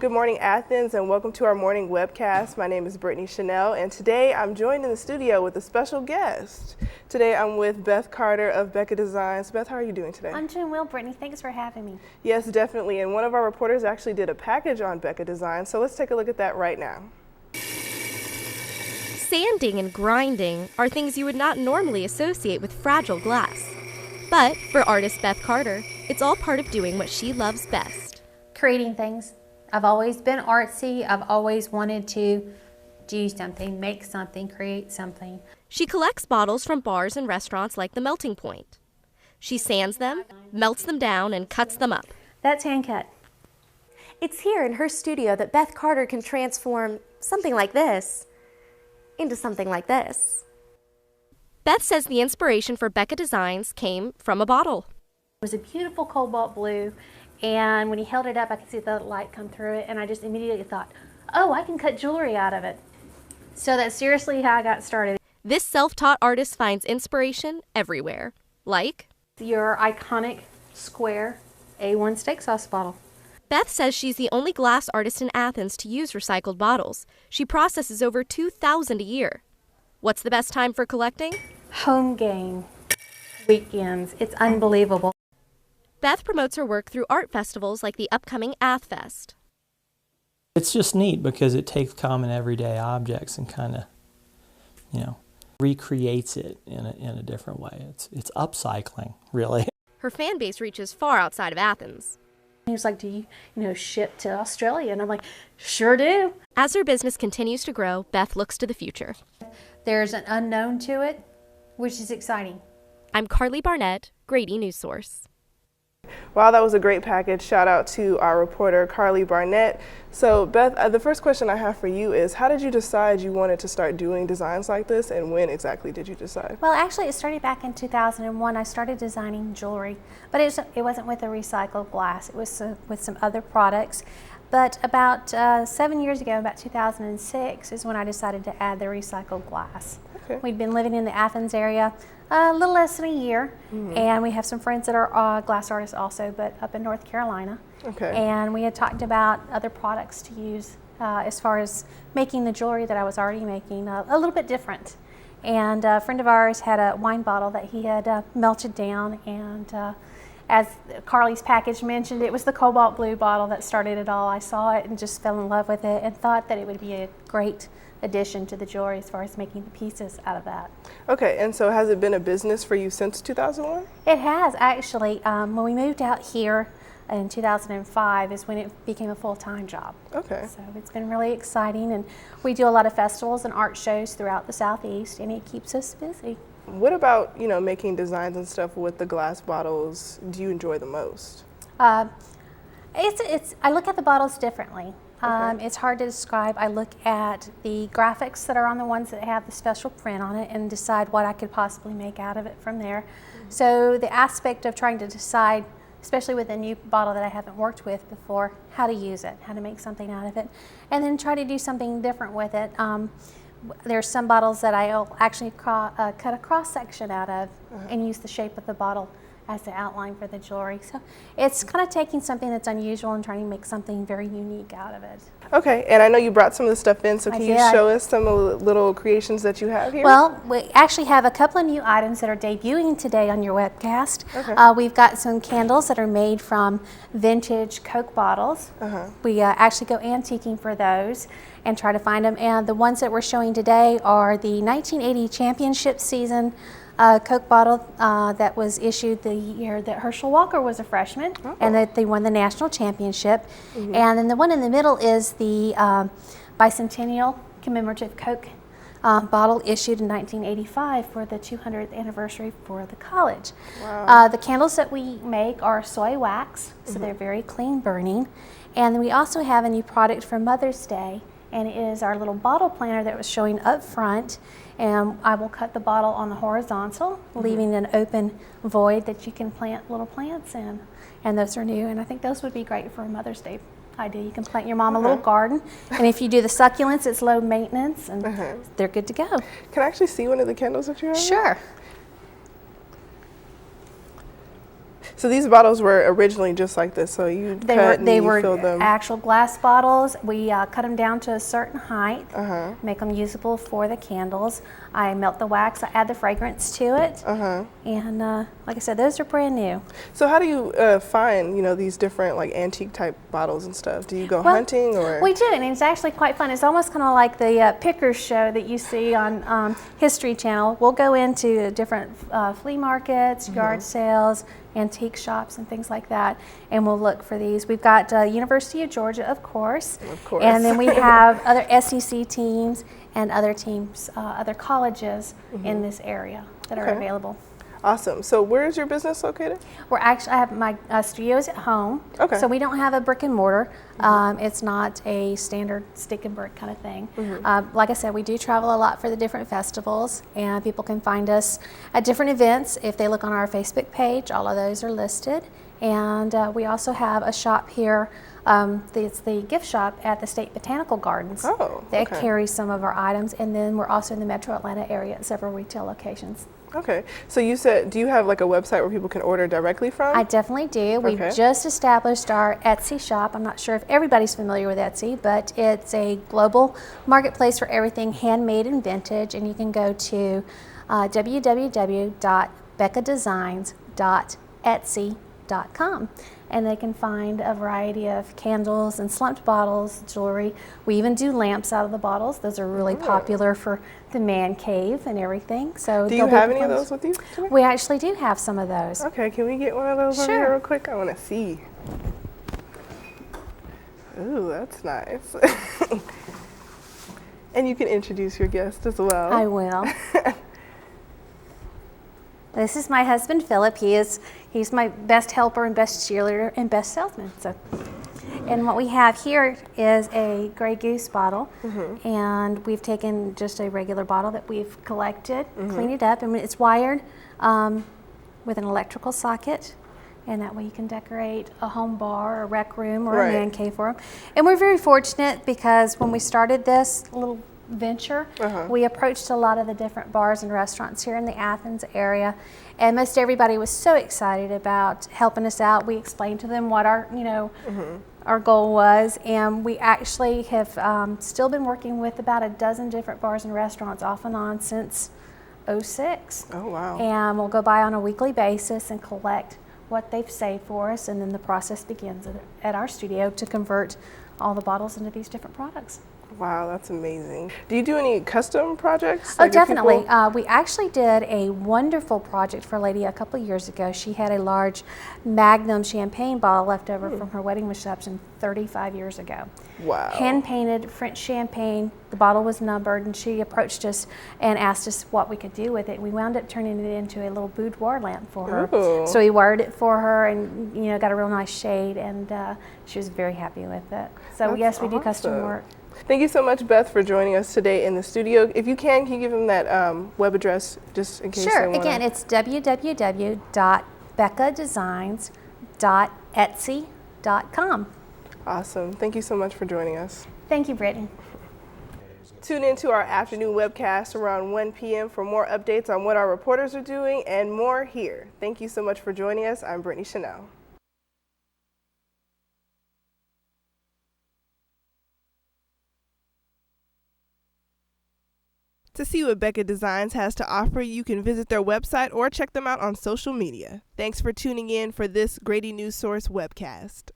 Good morning, Athens, and welcome to our morning webcast. My name is Brittany Chenelle, and today I'm joined in the studio with a special guest. Today I'm with Beth Carter of Becca Designs. Beth, how are you doing today? I'm doing well, Brittany. Thanks for having me. Yes, definitely, and one of our reporters actually did a package on Becca Designs, so let's take a look at that right now. Sanding and grinding are things you would not normally associate with fragile glass. But for artist Beth Carter, it's all part of doing what she loves best. Creating things. I've always been artsy. I've always wanted to do something, make something, create something. She collects bottles from bars and restaurants like the Melting Point. She sands them, melts them down, and cuts them up. That's hand cut. It's here in her studio that Beth Carter can transform something like this into something like this. Beth says the inspiration for Becca Designs came from a bottle. It was a beautiful cobalt blue, and when he held it up, I could see the light come through it, and I just immediately thought, oh, I can cut jewelry out of it. So that's seriously how I got started. This self-taught artist finds inspiration everywhere, like your iconic square A1 steak sauce bottle. Beth says she's the only glass artist in Athens to use recycled bottles. She processes over 2,000 a year. What's the best time for collecting? Home game, weekends. It's unbelievable. Beth promotes her work through art festivals like the upcoming Athfest. It's just neat because it takes common everyday objects and kind of, recreates it in a different way. It's upcycling, really. Her fan base reaches far outside of Athens. He was like, do you, ship to Australia? And I'm like, sure do. As her business continues to grow, Beth looks to the future. There's an unknown to it, which is exciting. I'm Carly Barnett, Grady News Source. Wow, that was a great package. Shout out to our reporter, Carly Barnett. So, Beth, the first question I have for you is, how did you decide you wanted to start doing designs like this, and when exactly did you decide? Well, actually, it started back in 2001. I started designing jewelry, but it wasn't with a recycled glass. It was with some other products. But about 7 years ago, about 2006, is when I decided to add the recycled glass. Okay. We'd been living in the Athens area a little less than a year, and we have some friends that are glass artists also, but up in North Carolina. Okay. And we had talked about other products to use as far as making the jewelry that I was already making a little bit different. And a friend of ours had a wine bottle that he had melted down, and as Carly's package mentioned, it was the cobalt blue bottle that started it all. I saw it and just fell in love with it and thought that it would be a great addition to the jewelry as far as making the pieces out of that. Okay, and so has it been a business for you since 2001? It has, actually. When we moved out here in 2005 is when it became a full-time job. Okay. So it's been really exciting, and we do a lot of festivals and art shows throughout the Southeast, and it keeps us busy. What about, making designs and stuff with the glass bottles do you enjoy the most? I look at the bottles differently. Okay. It's hard to describe. I look at the graphics that are on the ones that have the special print on it and decide what I could possibly make out of it from there. So the aspect of trying to decide, especially with a new bottle that I haven't worked with before, how to use it, how to make something out of it, and then try to do something different with it. There's some bottles that I'll actually cut a cross section out of and use the shape of the bottle as the outline for the jewelry. So it's kind of taking something that's unusual and trying to make something very unique out of it. Okay, and I know you brought some of the stuff in, so can you did. show us some of the little creations that you have here? Well, we actually have a couple of new items that are debuting today on your webcast. Okay. We've got some candles that are made from vintage Coke bottles. We actually go antiquing for those and try to find them. And the ones that we're showing today are the 1980 championship season Coke bottle that was issued the year that Herschel Walker was a freshman, and that they won the national championship. And then the one in the middle is the bicentennial commemorative Coke bottle issued in 1985 for the 200th anniversary for the college. Wow. The candles that we make are soy wax, so they're very clean burning. And then we also have a new product for Mother's Day, and it is our little bottle planter that was showing up front. And I will cut the bottle on the horizontal, leaving an open void that you can plant little plants in. And those are new, and I think those would be great for a Mother's Day idea. You can plant your mom a little garden, and if you do the succulents, it's low maintenance, and they're good to go. Can I actually see one of the candles that you have? Sure. So these bottles were originally just like this. So you They were filled them. actual glass bottles. We cut them down to a certain height, make them usable for the candles. I melt the wax, I add the fragrance to it, and like I said, those are brand new. So how do you find, these different like antique type bottles and stuff? Do you go hunting or? We do, and it's actually quite fun. It's almost kind of like the Pickers show that you see on History Channel. We'll go into different flea markets, yard sales, antique shops and things like that, and we'll look for these. We've got University of Georgia, of course, and then we have other SEC teams and other teams, other colleges in this area that are available. Awesome. So where is your business located? I have my studios at home. Okay. So we don't have a brick and mortar. It's not a standard stick and brick kind of thing. Like I said, we do travel a lot for the different festivals, and people can find us at different events. If they look on our Facebook page, all of those are listed. And we also have a shop here. It's the gift shop at the State Botanical Gardens that carries some of our items. And then we're also in the Metro Atlanta area at several retail locations. Okay. So you said, do you have like a website where people can order directly from? I definitely do. We've just established our Etsy shop. I'm not sure if everybody's familiar with Etsy, but it's a global marketplace for everything handmade and vintage. And you can go to www.beccadesigns.etsy.com. And they can find a variety of candles and slumped bottles, jewelry. We even do lamps out of the bottles. Those are really popular for the man cave and everything. So do you have any of those with you today? We actually do have some of those. Okay, can we get one of those over here real quick? I want to see. Ooh, that's nice. And you can introduce your guest as well. I will. This is my husband, Philip. He's my best helper and best cheerleader and best salesman. So, and what we have here is a Grey Goose bottle, and we've taken just a regular bottle that we've collected, cleaned it up, and it's wired with an electrical socket, and that way you can decorate a home bar, a rec room, or a man cave for them. And we're very fortunate because when we started this little venture, we approached a lot of the different bars and restaurants here in the Athens area, and most everybody was so excited about helping us out. We explained to them what our our goal was, and we actually have still been working with about a dozen different bars and restaurants off and on since '06. Oh wow. And we'll go by on a weekly basis and collect what they've saved for us, and then the process begins at our studio to convert all the bottles into these different products. Wow, that's amazing. Do you do any custom projects? Oh, definitely. We actually did a wonderful project for a lady a couple of years ago. She had a large Magnum champagne bottle left over from her wedding reception 35 years ago. Wow. Hand-painted French champagne. The bottle was numbered, and she approached us and asked us what we could do with it. We wound up turning it into a little boudoir lamp for her. Ooh. So we wired it for her and got a real nice shade, and she was very happy with it. So That's yes, we do custom work. Thank you so much, Beth, for joining us today in the studio. If you can you give them that web address just in case Sure. they want? Again, it's www.beccadesigns.etsy.com. Awesome. Thank you so much for joining us. Thank you, Brittany. Tune into our afternoon webcast around 1 p.m. for more updates on what our reporters are doing and more here. Thank you so much for joining us. I'm Brittany Chenelle. To see what Becca Designs has to offer, you can visit their website or check them out on social media. Thanks for tuning in for this Grady News Source webcast.